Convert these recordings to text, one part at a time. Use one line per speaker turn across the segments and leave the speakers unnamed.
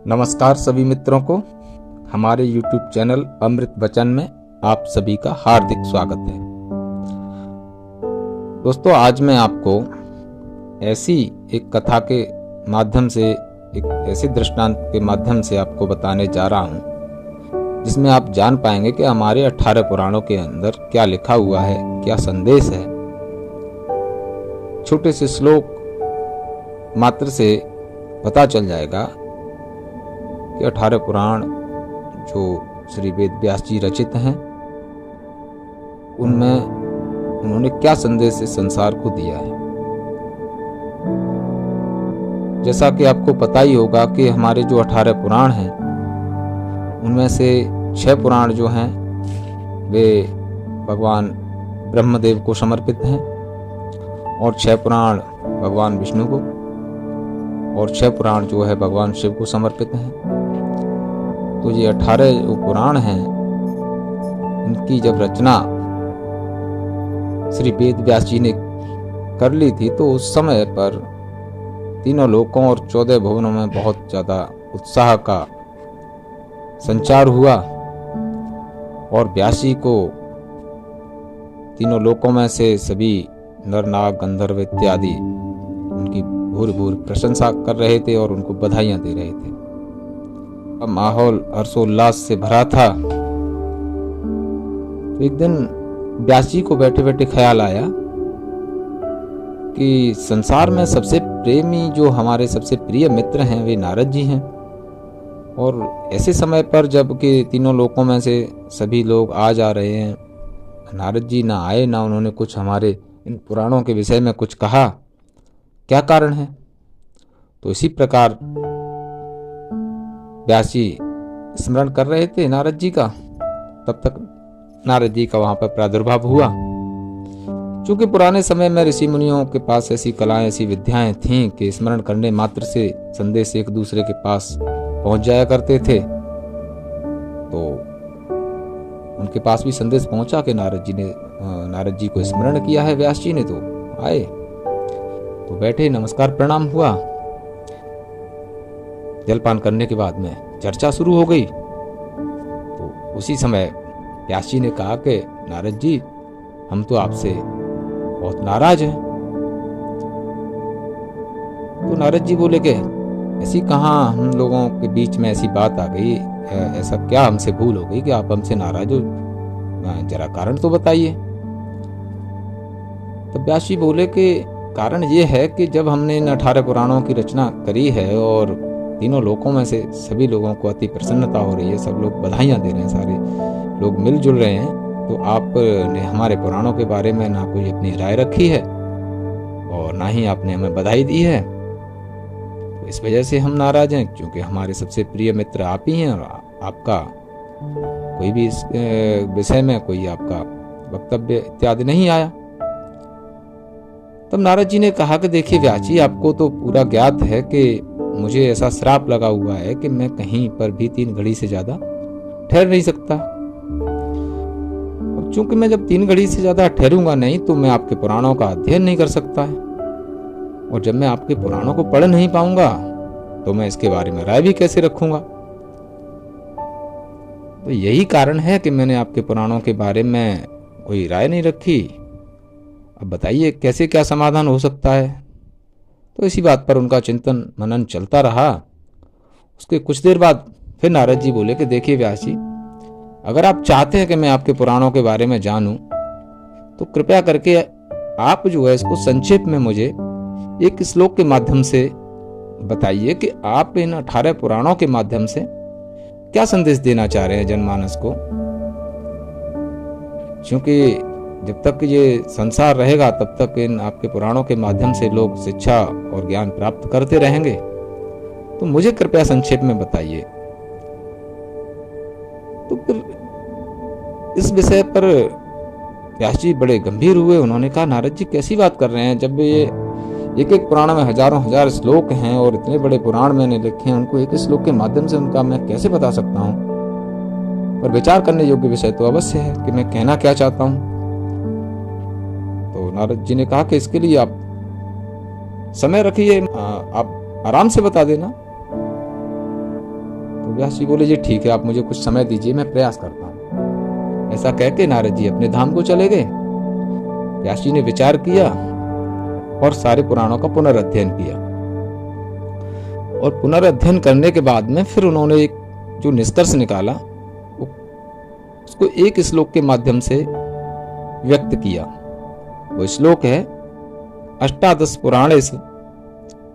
नमस्कार सभी मित्रों को हमारे YouTube चैनल अमृत वचन में आप सभी का हार्दिक स्वागत है। दोस्तों, आज मैं आपको ऐसी एक कथा के माध्यम से, एक ऐसे दृष्टांत के माध्यम से आपको बताने जा रहा हूं जिसमें आप जान पाएंगे कि हमारे 18 पुराणों के अंदर क्या लिखा हुआ है, क्या संदेश है। छोटे से श्लोक मात्र से पता चल जाएगा कि 18 पुराण जो श्री वेद व्यास जी रचित हैं उनमें उन्होंने क्या संदेश इस संसार को दिया है। जैसा कि आपको पता ही होगा कि हमारे जो 18 पुराण हैं उनमें से 6 पुराण जो हैं वे भगवान ब्रह्मदेव को समर्पित हैं और 6 पुराण भगवान विष्णु को और 6 पुराण जो है भगवान शिव को समर्पित हैं। तो ये 18 जो पुराण हैं इनकी जब रचना श्री वेद व्यास जी ने कर ली थी तो उस समय पर तीनों लोकों और 14 भुवनों में बहुत ज़्यादा उत्साह का संचार हुआ और व्यास जी को तीनों लोकों में से सभी नर नाग गंधर्व इत्यादि उनकी भूर भूर प्रशंसा कर रहे थे और उनको बधाइयां दे रहे थे। अब माहौल हर्षोल्लास से भरा था। तो एक दिन व्यास जी को बैठे बैठे ख्याल आया कि संसार में सबसे प्रेमी जो हमारे सबसे प्रिय मित्र हैं वे नारद जी हैं। और ऐसे समय पर जब कि तीनों लोकों में से सभी लोग आ जा रहे हैं, नारद जी ना आए, ना उन्होंने कुछ हमारे इन पुराणों के विषय में कुछ कहा, क्या कारण है। तो इसी प्रकार व्यास जी स्मरण कर रहे थे नारद जी का। तब तक नारद जी का वहां पर प्रादुर्भाव हुआ। क्योंकि पुराने समय में ऋषि मुनियों के पास ऐसी कलाएं, ऐसी विद्याएं थीं कि स्मरण करने मात्र से संदेश एक दूसरे के पास पहुंच जाया करते थे। तो उनके पास भी संदेश पहुंचा कि नारद जी को स्मरण किया है व्यास जी ने, तो आए, तो बैठे, नमस्कार प्रणाम हुआ। जलपान करने के बाद में चर्चा शुरू हो गई। तो उसी समय व्यास जी ने कहा कि नारद जी, हम तो आपसे बहुत नाराज हैं। तो नारद जी बोले कि ऐसी कहाँ हम लोगों के बीच में ऐसी बात आ गई, ऐसा क्या हमसे भूल हो गई कि आप हमसे नाराज हो, जरा कारण तो बताइए। तो व्यास जी बोले कि कारण ये है कि जब हमने इन 18 पुराणों की रचना करी है और तीनों लोकों में से सभी लोगों को अति प्रसन्नता हो रही है, सब लोग बधाइयां दे रहे हैं, सारे लोग मिलजुल रहे हैं, तो आपने हमारे पुराणों के बारे में ना कोई अपनी राय रखी है और ना ही आपने हमें बधाई दी है। तो इस वजह से हम नाराज हैं, क्योंकि हमारे सबसे प्रिय मित्र आप ही हैं और आपका कोई भी इस विषय में कोई आपका वक्तव्य इत्यादि नहीं आया। तब नारद जी ने कहा कि देखिए व्यास जी, आपको तो पूरा ज्ञात है कि मुझे ऐसा श्राप लगा हुआ है कि मैं कहीं पर भी 3 घड़ी से ज्यादा ठहर नहीं सकता। और चूंकि मैं जब 3 घड़ी से ज्यादा ठहरूंगा नहीं तो मैं आपके पुराणों का अध्ययन नहीं कर सकता है, और जब मैं आपके पुराणों को पढ़ नहीं पाऊंगा तो मैं इसके बारे में राय भी कैसे रखूंगा। तो यही कारण है कि मैंने आपके पुराणों के बारे में कोई राय नहीं रखी। अब बताइए कैसे क्या समाधान हो सकता है। तो इसी बात पर उनका चिंतन मनन चलता रहा। उसके कुछ देर बाद फिर नारद जी बोले कि देखिए व्यास जी, अगर आप चाहते हैं कि मैं आपके पुराणों के बारे में जानूं तो कृपया करके आप जो है इसको संक्षेप में मुझे एक श्लोक के माध्यम से बताइए कि आप इन 18 पुराणों के माध्यम से क्या संदेश देना चाह रहे हैं जनमानस को। क्योंकि जब तक ये संसार रहेगा तब तक इन आपके पुराणों के माध्यम से लोग शिक्षा और ज्ञान प्राप्त करते रहेंगे, तो मुझे कृपया संक्षेप में बताइए। तो फिर इस विषय पर व्यास जी बड़े गंभीर हुए। उन्होंने कहा, नारद जी कैसी बात कर रहे हैं, जब ये एक एक पुराण में हजारों हजार श्लोक हैं और इतने बड़े पुराण मैंने लिखे हैं, उनको एक श्लोक के माध्यम से उनका मैं कैसे बता सकता हूँ। पर विचार करने योग्य विषय तो अवश्य है कि मैं कहना क्या चाहता हूँ। तो नारद जी ने कहा कि इसके लिए आप समय रखिए, आप आराम से बता देना। तो व्यास जी बोले, जी ठीक है, आप मुझे कुछ समय दीजिए, मैं प्रयास करता हूँ। ऐसा कहकर नारद जी अपने धाम को चले गए। व्यास जी ने विचार किया और सारे पुराणों का पुनर्अध्ययन किया। और पुनर्अध्ययन करने के बाद में फिर उन्होंने एक जो निष्कर्ष निकाला उसको एक श्लोक के माध्यम से व्यक्त किया। वो श्लोक है, अष्टादश पुराणेषु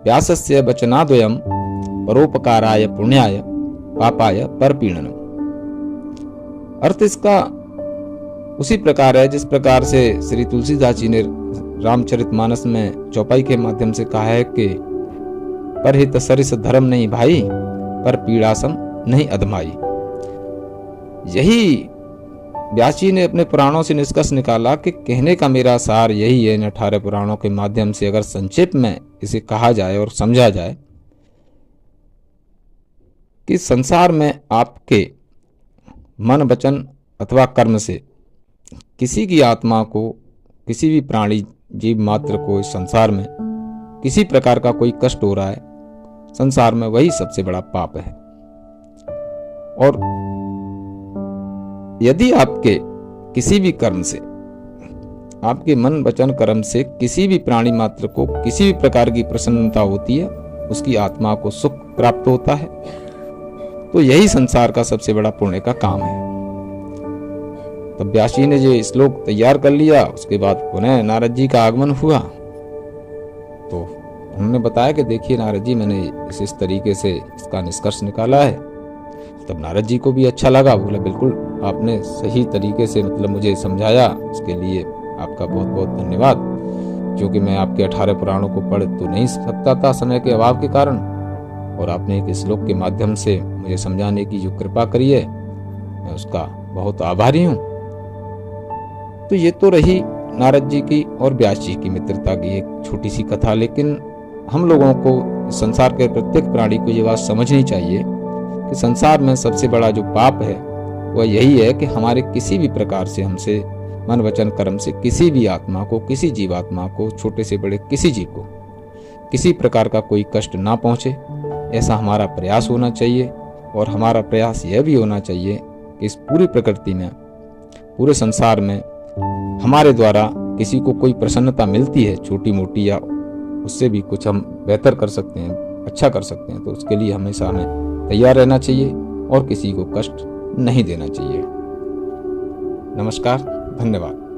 व्यासस्य वचनाद्वयम् परोपकाराय पुण्याय पापाय परपीडनम्। अर्थ इसका उसी प्रकार है जिस प्रकार से श्री तुलसीदास जी ने रामचरितमानस में चौपाई के माध्यम से कहा है कि परहित सरिस धर्म नहीं भाई, पर पीड़ासम नहीं अधमाई। यही व्यास जी ने अपने पुराणों से निष्कर्ष निकाला कि कहने का मेरा सार यही है। इन 18 पुराणों के माध्यम से अगर संक्षेप में इसे कहा जाए और समझा जाए कि संसार में आपके मन, वचन अथवा कर्म से किसी की आत्मा को, किसी भी प्राणी जीव मात्र को इस संसार में किसी प्रकार का कोई कष्ट हो रहा है, संसार में वही सबसे बड़ा पाप है। और यदि आपके किसी भी कर्म से, आपके मन, वचन, कर्म से किसी भी प्राणी मात्र को किसी भी प्रकार की प्रसन्नता होती है, उसकी आत्मा को सुख प्राप्त होता है, तो यही संसार का सबसे बड़ा पुण्य का काम है। तब व्यास जी ने जो श्लोक तैयार कर लिया, उसके बाद पुनः नारद जी का आगमन हुआ। तो उन्होंने बताया कि देखिए नारद जी, मैंने इस तरीके से इसका निष्कर्ष निकाला है। तब नारद जी को भी अच्छा लगा। बोला, बिल्कुल आपने सही तरीके से मतलब मुझे समझाया, इसके लिए आपका बहुत बहुत धन्यवाद। क्योंकि मैं आपके 18 पुराणों को पढ़ तो नहीं सकता था समय के अभाव के कारण, और आपने एक श्लोक के माध्यम से मुझे समझाने की जो कृपा करी है, मैं उसका बहुत आभारी हूँ। तो ये तो रही नारद जी की और व्यास जी की मित्रता की एक छोटी सी कथा। लेकिन हम लोगों को, संसार के प्रत्येक प्राणी को ये बात समझनी चाहिए कि संसार में सबसे बड़ा जो पाप है वह यही है कि हमारे किसी भी प्रकार से, हमसे मन, वचन, कर्म से किसी भी आत्मा को, किसी जीवात्मा को, छोटे से बड़े किसी जीव को किसी प्रकार का कोई कष्ट ना पहुंचे, ऐसा हमारा प्रयास होना चाहिए। और हमारा प्रयास यह भी होना चाहिए कि इस पूरी प्रकृति में, पूरे संसार में हमारे द्वारा किसी को कोई प्रसन्नता मिलती है, छोटी मोटी, या उससे भी कुछ हम बेहतर कर सकते हैं, अच्छा कर सकते हैं, तो उसके लिए हमेशा हमें तैयार रहना चाहिए और किसी को कष्ट नहीं देना चाहिए। नमस्कार, धन्यवाद।